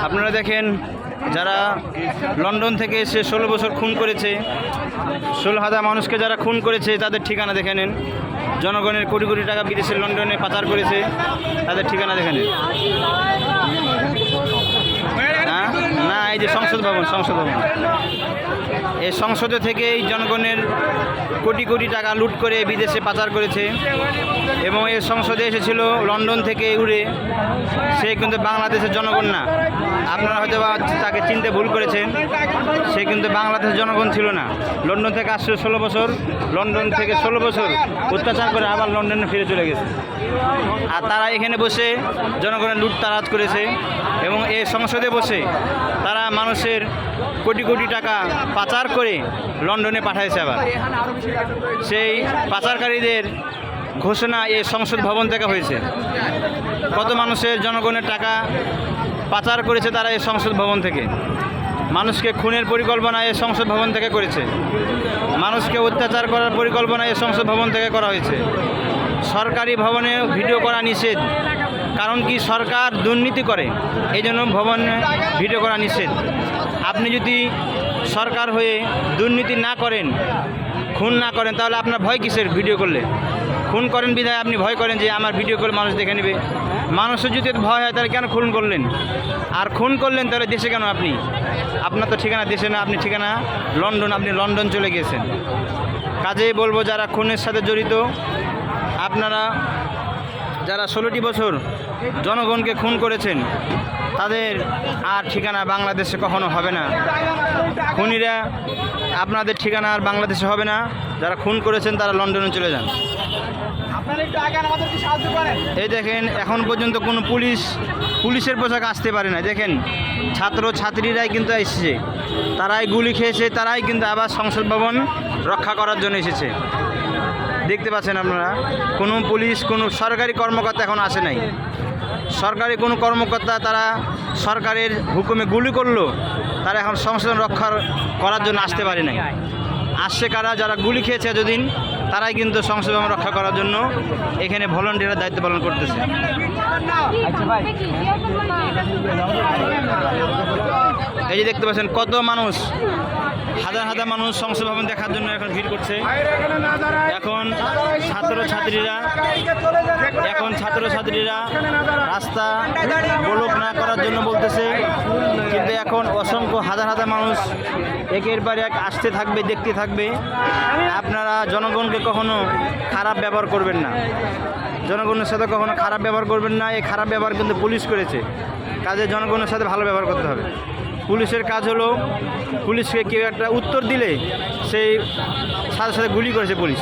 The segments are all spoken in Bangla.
আপনারা দেখেন, যারা লন্ডন থেকে এসে 16 বছর খুন করেছে, 16,000 মানুষকে যারা খুন করেছে, তাদের ঠিকানা দেখে নেন। জনগণের কোটি কোটি টাকা বিদেশে লন্ডনে পাচার করেছে, তাদের ঠিকানা দেখে নেন। না, এই যে সংসদ ভবন, এই সংসদে থেকেই জনগণের কোটি কোটি টাকা লুট করে বিদেশে পাচার করেছে। এবং এই সংসদে এসেছিল লন্ডন থেকে উড়ে। সে কিন্তু বাংলাদেশের জনগণ না। আপনারা হয়তো তাকে চিনতে ভুল করেছেন। সে কিন্তু বাংলাদেশের জনগণ ছিল না। লন্ডন থেকে আসছে 16 বছর, লন্ডন থেকে 16 বছর অত্যাচার করে আবার লন্ডনে ফিরে চলে গেছে। আর তারা এখানে বসে জনগণের লুটতারাজ করেছে এবং এই সংসদে বসে তারা মানুষের কোটি কোটি টাকা পাচার করে লন্ডনে পাঠাইছে। আবার সেই পাচারকারীদের ঘোষণা এই সংসদ ভবন থেকে হয়েছে। কত মানুষের জনগণের টাকা পাচার করেছে তারা এই সংসদ ভবন থেকে। মানুষকে খুনের পরিকল্পনা এই সংসদ ভবন থেকে করেছে। মানুষকে অত্যাচার করার পরিকল্পনা এই সংসদ ভবন থেকে করা হয়েছে। সরকারি ভবনে ভিডিও করা নিষেধ, কারণ কি সরকার দুর্নীতি করে, এই জন্য ভবনে ভিডিও করা নিষেধ। আপনি যদি সরকার হয়ে দুর্নীতি না করেন, খুন না করেন, তাহলে আপনার ভয় কিসের? ভিডিও করলে খুন করেন বিধায় আপনি ভয় করেন যে আমার ভিডিও করে মানুষ দেখে নেবে। মানুষের যদি ভয় হয় তাহলে কেন খুন করলেন? আর খুন করলেন তাহলে দেশে কেন? আপনার তো ঠিকানা দেশে না, আপনি ঠিকানা লন্ডন। আপনি লন্ডন চলে গিয়েছেন। কাজেই বলবো, যারা খুনের সাথে জড়িত, আপনারা যারা 16টি বছর জনগণকে খুন করেছেন, তাদের আর ঠিকানা বাংলাদেশে কখনো হবে না। খুনিরা আপনাদের ঠিকানা আর বাংলাদেশে হবে না। যারা খুন করেছেন তারা লন্ডনে চলে যান। এই দেখেন, এখন পর্যন্ত কোনো পুলিশের পোশাক আসতে পারে না। দেখেন, ছাত্রছাত্রীরাই কিন্তু এসেছে, তারাই গুলি খেয়েছে, তারাই কিন্তু আবার সংসদ ভবন রক্ষা করার জন্য এসেছে। দেখতে পাচ্ছেন আপনারা, কোনো পুলিশ, কোনো সরকারি কর্মকর্তা এখন আসে নাই। সরকারি কোনো কর্মকর্তা তারা সরকারের হুকুমে গুলি করলো, তারা এখন সংসদ রক্ষা করার জন্য আসতে পারে নাই। আসছে কারা? যারা গুলি খেয়েছে এতদিন, তারাই কিন্তু সংসদ ভবন রক্ষা করার জন্য এখানে ভলান্টিয়াররা দায়িত্ব পালন করতেছে। এই যে দেখতে পাচ্ছেন, কত মানুষ, হাজার হাজার মানুষ সংসদ ভবন দেখার জন্য এখন ভিড় করছে। এখন ছাত্রছাত্রীরা রাস্তা ব্লক না করার জন্য বলতেছে, কিন্তু এখন অসংখ্য হাজার হাজার মানুষ একের পর এক আসতে থাকবে, দেখতে থাকবে। আপনারা জনগণকে কখনো খারাপ ব্যবহার করবেন না, জনগণের সাথে কখনো খারাপ ব্যবহার করবেন না। এই খারাপ ব্যবহার কিন্তু পুলিশ করেছে। কাজে জনগণের সাথে ভালো ব্যবহার করতে হবে। পুলিশের কাজ হলো, পুলিশকে কেউ একটা উত্তর দিলে সেই সাথে সাথে গুলি করেছে পুলিশ,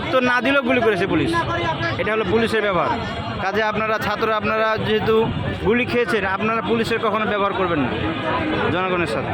উত্তর না দিলেও গুলি করেছে পুলিশ। এটা হলো পুলিশের ব্যবহার। কাজে আপনারা আপনারা যেহেতু গুলি খেয়েছেন, আপনারা পুলিশের কখনো ব্যবহার করবেন না জনগণের সাথে।